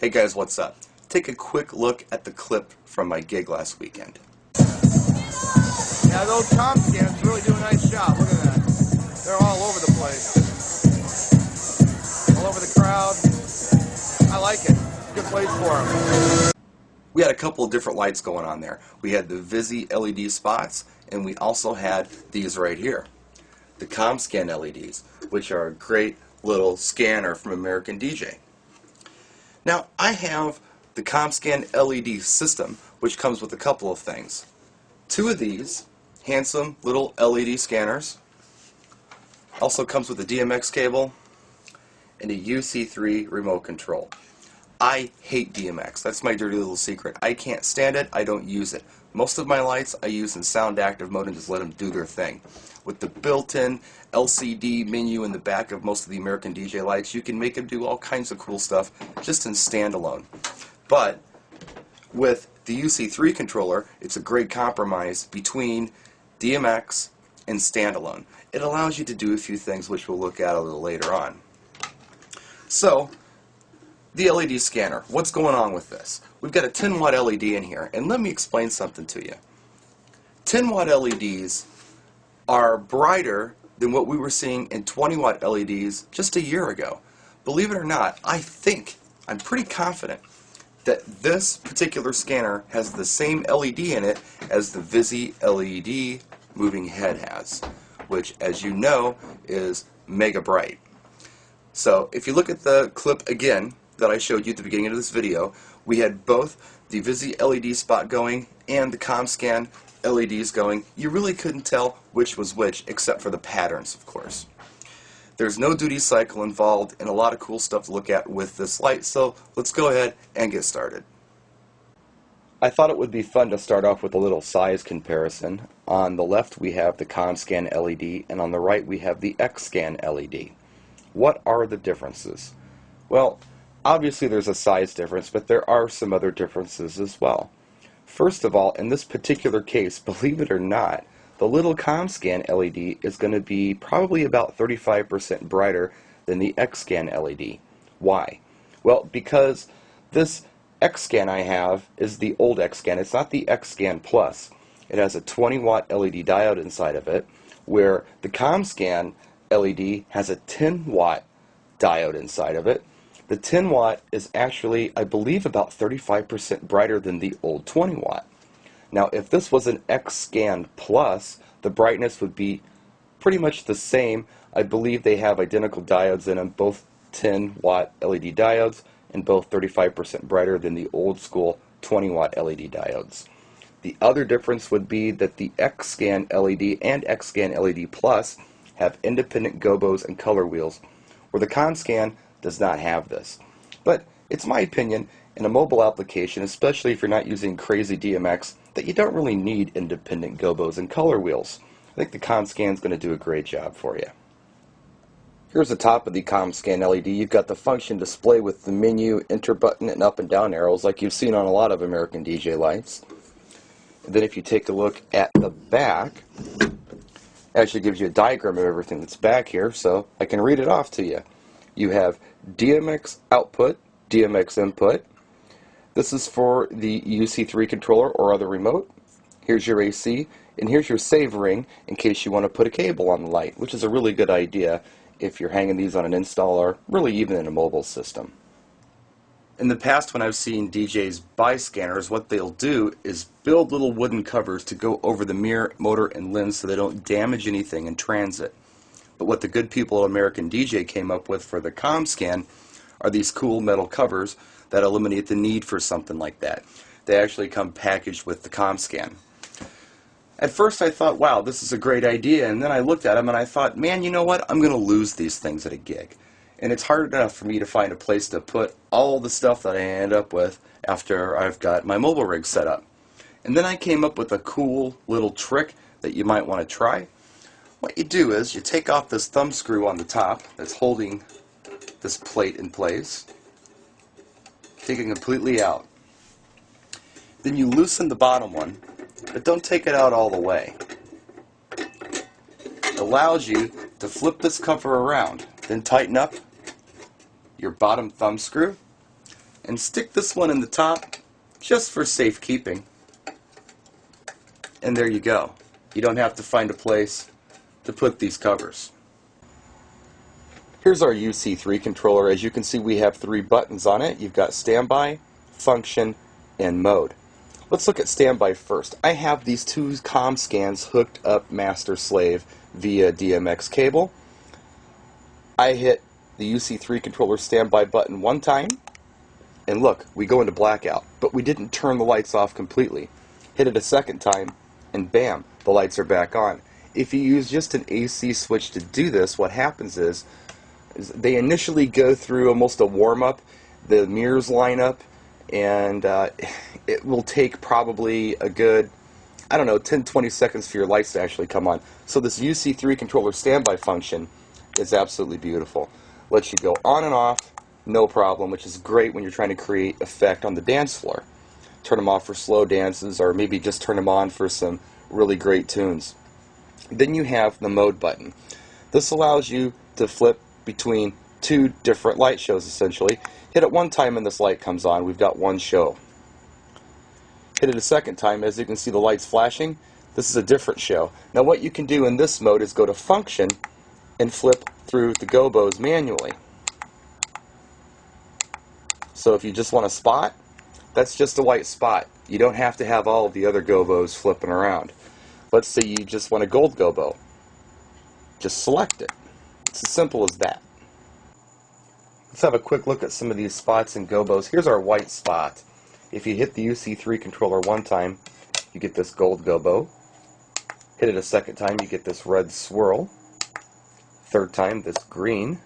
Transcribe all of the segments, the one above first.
Hey guys, what's up? Take a quick look at the clip from my gig last weekend. Yeah, those com scans really do a nice job. Look at that. They're all over the place. All over the crowd. I like it. Good place for them. We had a couple of different lights going on there. We had the Visi LED spots, and we also had these right here, the ComScan LEDs, which are a great little scanner from American DJ. Now, I have the ComScan LED system, which comes with a couple of things. Two of these handsome little LED scanners. Also comes with a DMX cable and a UC3 remote control. I hate DMX. That's my dirty little secret. I can't stand it. I don't use it. Most of my lights I use in sound active mode and just let them do their thing. With the built-in LCD menu in the back of most of the American DJ lights, you can make them do all kinds of cool stuff just in standalone. But with the UC3 controller, it's a great compromise between DMX and standalone. It allows you to do a few things which we'll look at a little later on. So, the LED scanner. What's going on with this? We've got a 10-watt LED in here, and let me explain something to you. 10-watt LEDs are brighter than what we were seeing in 20-watt LEDs just a year ago. Believe it or not, I'm pretty confident that this particular scanner has the same LED in it as the Visi LED moving head has, which, as you know, is mega bright. So, if you look at the clip again that I showed you at the beginning of this video, we had both the Visi LED spot going and the ComScan LEDs going. You really couldn't tell which was which, except for the patterns, of course. There's no duty cycle involved and a lot of cool stuff to look at with this light, so let's go ahead and get started. I thought it would be fun to start off with a little size comparison. On the left we have the ComScan LED, and on the right we have the XScan LED. What are the differences? Well, obviously there's a size difference, but there are some other differences as well. First of all, in this particular case, believe it or not, the little ComScan LED is going to be probably about 35% brighter than the XScan LED. Why? Well, because this XScan I have is the old XScan. It's not the XScan Plus. It has a 20-watt LED diode inside of it, where the ComScan LED has a 10-watt diode inside of it. The 10-watt is actually, I believe, about 35% brighter than the old 20-watt. Now, if this was an XScan Plus, the brightness would be pretty much the same. I believe they have identical diodes in them, both 10-watt LED diodes, and both 35% brighter than the old school 20-watt LED diodes. The other difference would be that the XScan LED and XScan LED Plus have independent gobos and color wheels, where the ComScan does not have this. But it's my opinion, in a mobile application, especially if you're not using crazy DMX, that you don't really need independent gobos and color wheels. I think the ComScan is going to do a great job for you. Here's the top of the ComScan LED. You've got the function display with the menu, enter button, and up and down arrows like you've seen on a lot of American DJ lights. And then if you take a look at the back, it actually gives you a diagram of everything that's back here, so I can read it off to you. You have DMX output, DMX input. This is for the UC3 controller or other remote. Here's your AC, and here's your save ring in case you want to put a cable on the light, which is a really good idea if you're hanging these on an installer, really even in a mobile system. In the past, when I've seen DJs buy scanners, what they'll do is build little wooden covers to go over the mirror, motor, and lens so they don't damage anything in transit. But what the good people at American DJ came up with for the ComScan are these cool metal covers that eliminate the need for something like that. They actually come packaged with the ComScan. At first I thought, wow, this is a great idea, and then I looked at them and I thought, man, you know what, I'm going to lose these things at a gig. And it's hard enough for me to find a place to put all the stuff that I end up with after I've got my mobile rig set up. And then I came up with a cool little trick that you might want to try. What you do is you take off this thumb screw on the top that's holding this plate in place, take it completely out. Then you loosen the bottom one, but don't take it out all the way. It allows you to flip this cover around, then tighten up your bottom thumb screw, and stick this one in the top just for safekeeping. And there you go. You don't have to find a place to put these covers. Here's our UC3 controller. As you can see, we have 3 buttons on it. You've got standby, function, and mode. Let's look at standby first. I have these 2 comm scans hooked up master-slave via DMX cable. I hit the UC3 controller standby button one time, and look, we go into blackout, but we didn't turn the lights off completely. Hit it a second time, and bam, the lights are back on. If you use just an AC switch to do this, what happens is they initially go through almost a warm-up, the mirrors line up, and it will take probably a good, I don't know, 10-20 seconds for your lights to actually come on. So this UC3 controller standby function is absolutely beautiful. Lets you go on and off, no problem, which is great when you're trying to create effect on the dance floor. Turn them off for slow dances, or maybe just turn them on for some really great tunes. Then you have the mode button. This allows you to flip between 2 different light shows, essentially. Hit it one time and this light comes on. We've got one show. Hit it a second time, as you can see the lights flashing. This is a different show. Now what you can do in this mode is go to function and flip through the gobos manually. So if you just want a spot, that's just a white spot. You don't have to have all of the other gobos flipping around. Let's say you just want a gold gobo. Just select it. It's as simple as that. Let's have a quick look at some of these spots and gobos. Here's our white spot. If you hit the UC3 controller one time, you get this gold gobo. Hit it a second time, you get this red swirl. Third time, this green.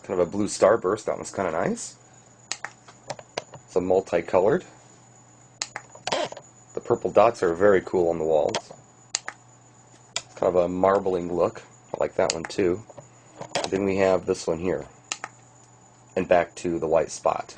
Kind of a blue starburst. That one's kind of nice. It's a multicolored. The purple dots are very cool on the walls. It's kind of a marbling look. I like that one too. Then we have this one here. And back to the white spot.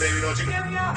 Baby, don't you get me out?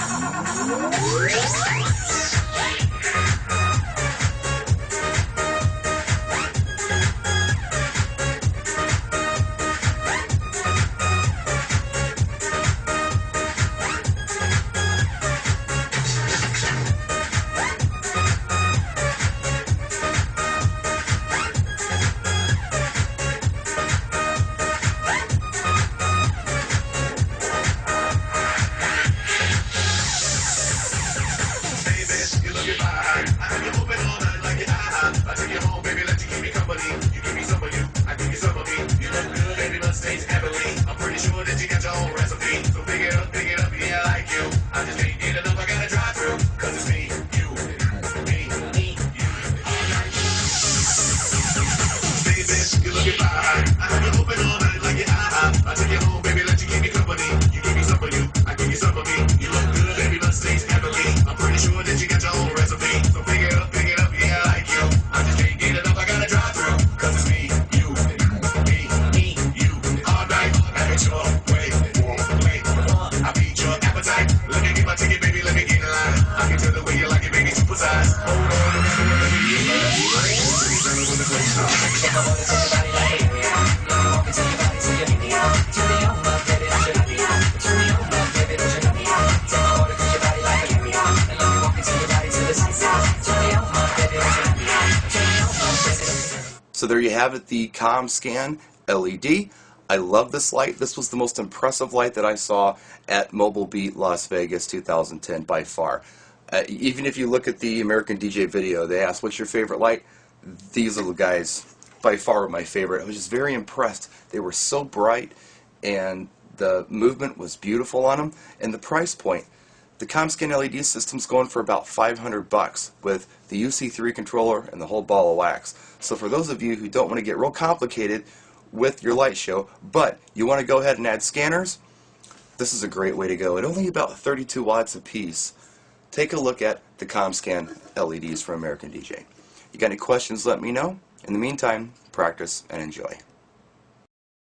So there you have it, the CommScan LED. I love this light. This was the most impressive light that I saw at Mobile Beat Las Vegas 2010 by far. Even if you look at the American DJ video, they asked, what's your favorite light? These little guys by far were my favorite. I was just very impressed. They were so bright and the movement was beautiful on them. And the price point, the CommScan LED system's going for about $500 with the UC3 controller and the whole ball of wax. So for those of you who don't want to get real complicated with your light show, but you want to go ahead and add scanners, this is a great way to go. At only about 32 watts a piece, take a look at the ComScan LEDs from American DJ. You got any questions, let me know. In the meantime, practice and enjoy.